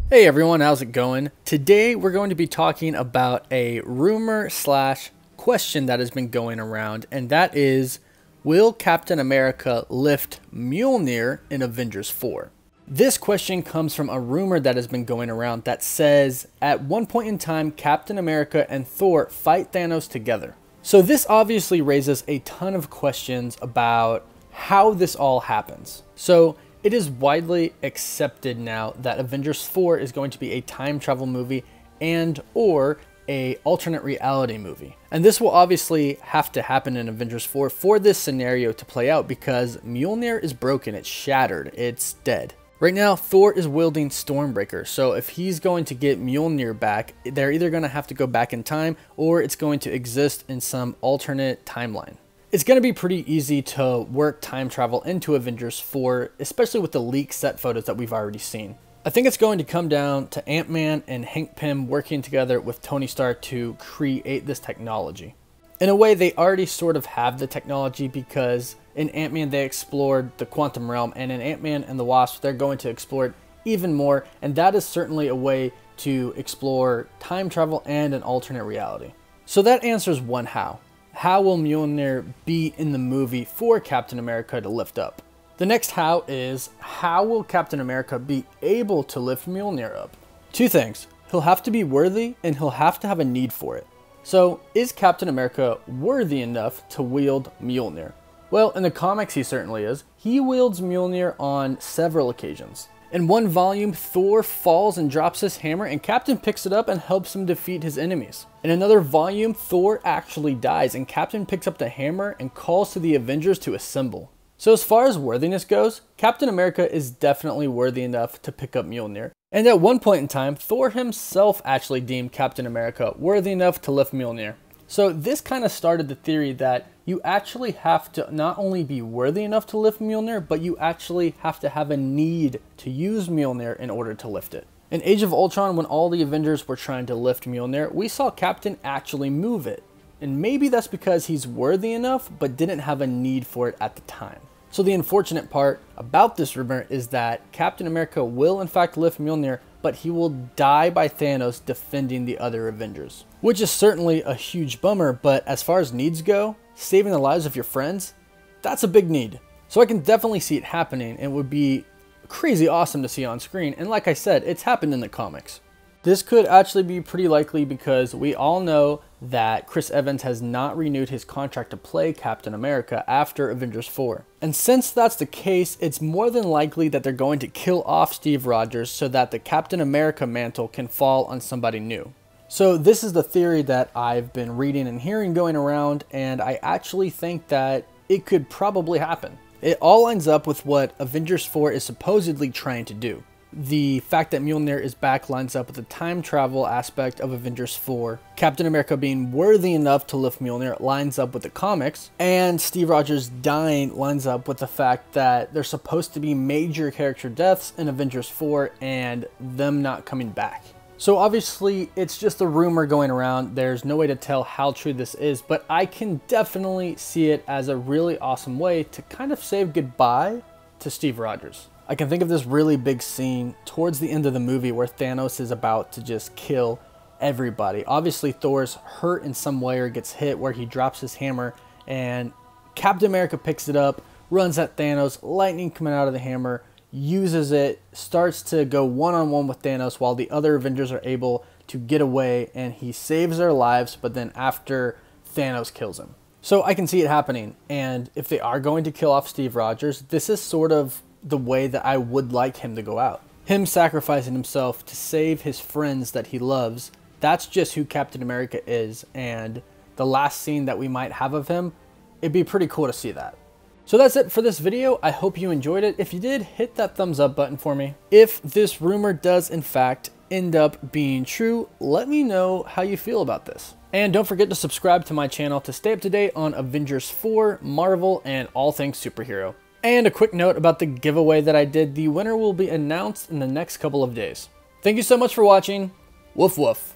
Hey everyone, how's it going? Today we're going to be talking about a rumor slash question that has been going around, and that is, will Captain America lift Mjolnir in Avengers 4? This question comes from a rumor that has been going around that says, at one point in time, Captain America and Thor fight Thanos together. So this obviously raises a ton of questions about how this all happens. So it is widely accepted now that Avengers 4 is going to be a time travel movie and or a alternate reality movie. And this will obviously have to happen in Avengers 4 for this scenario to play out because Mjolnir is broken, it's shattered, it's dead. Right now, Thor is wielding Stormbreaker, so if he's going to get Mjolnir back, they're either going to have to go back in time or it's going to exist in some alternate timeline. It's going to be pretty easy to work time travel into Avengers 4, especially with the leaked set photos that we've already seen. I think it's going to come down to Ant-Man and Hank Pym working together with Tony Stark to create this technology. In a way, they already sort of have the technology because in Ant-Man they explored the quantum realm, and in Ant-Man and the Wasp they're going to explore it even more, and that is certainly a way to explore time travel and an alternate reality. So that answers one how. How will Mjolnir be in the movie for Captain America to lift up? The next how is, how will Captain America be able to lift Mjolnir up? Two things. He'll have to be worthy and he'll have to have a need for it. So is Captain America worthy enough to wield Mjolnir? Well, in the comics he certainly is. He wields Mjolnir on several occasions. In one volume, Thor falls and drops his hammer and Captain picks it up and helps him defeat his enemies. In another volume, Thor actually dies and Captain picks up the hammer and calls to the Avengers to assemble. So as far as worthiness goes, Captain America is definitely worthy enough to pick up Mjolnir. And at one point in time, Thor himself actually deemed Captain America worthy enough to lift Mjolnir. So this kind of started the theory that you actually have to not only be worthy enough to lift Mjolnir, but you actually have to have a need to use Mjolnir in order to lift it. In Age of Ultron, when all the Avengers were trying to lift Mjolnir, we saw Captain actually move it. And maybe that's because he's worthy enough, but didn't have a need for it at the time. So the unfortunate part about this rumor is that Captain America will in fact lift Mjolnir, but he will die by Thanos defending the other Avengers. Which is certainly a huge bummer, but as far as needs go, saving the lives of your friends, that's a big need. So I can definitely see it happening, and it would be crazy awesome to see on screen, and like I said, it's happened in the comics. This could actually be pretty likely because we all know that Chris Evans has not renewed his contract to play Captain America after Avengers 4. And since that's the case, it's more than likely that they're going to kill off Steve Rogers so that the Captain America mantle can fall on somebody new. So this is the theory that I've been reading and hearing going around, and I actually think that it could probably happen. It all lines up with what Avengers 4 is supposedly trying to do. The fact that Mjolnir is back lines up with the time travel aspect of Avengers 4. Captain America being worthy enough to lift Mjolnir lines up with the comics. And Steve Rogers dying lines up with the fact that there's supposed to be major character deaths in Avengers 4 and them not coming back. So obviously it's just a rumor going around. There's no way to tell how true this is, but I can definitely see it as a really awesome way to kind of say goodbye to Steve Rogers. I can think of this really big scene towards the end of the movie where Thanos is about to just kill everybody. Obviously Thor's hurt in some way or gets hit where he drops his hammer, and Captain America picks it up, runs at Thanos, lightning coming out of the hammer, uses it, starts to go one-on-one with Thanos while the other Avengers are able to get away, and he saves their lives, but then after, Thanos kills him. So I can see it happening, and if they are going to kill off Steve Rogers, this is sort of the way that I would like him to go out. Him sacrificing himself to save his friends that he loves, that's just who Captain America is, and the last scene that we might have of him, it'd be pretty cool to see that. So that's it for this video. I hope you enjoyed it. If you did, hit that thumbs up button for me. If this rumor does in fact end up being true, let me know how you feel about this. And don't forget to subscribe to my channel to stay up to date on Avengers 4, Marvel, and all things superhero. And a quick note about the giveaway that I did. The winner will be announced in the next couple of days. Thank you so much for watching. Woof woof.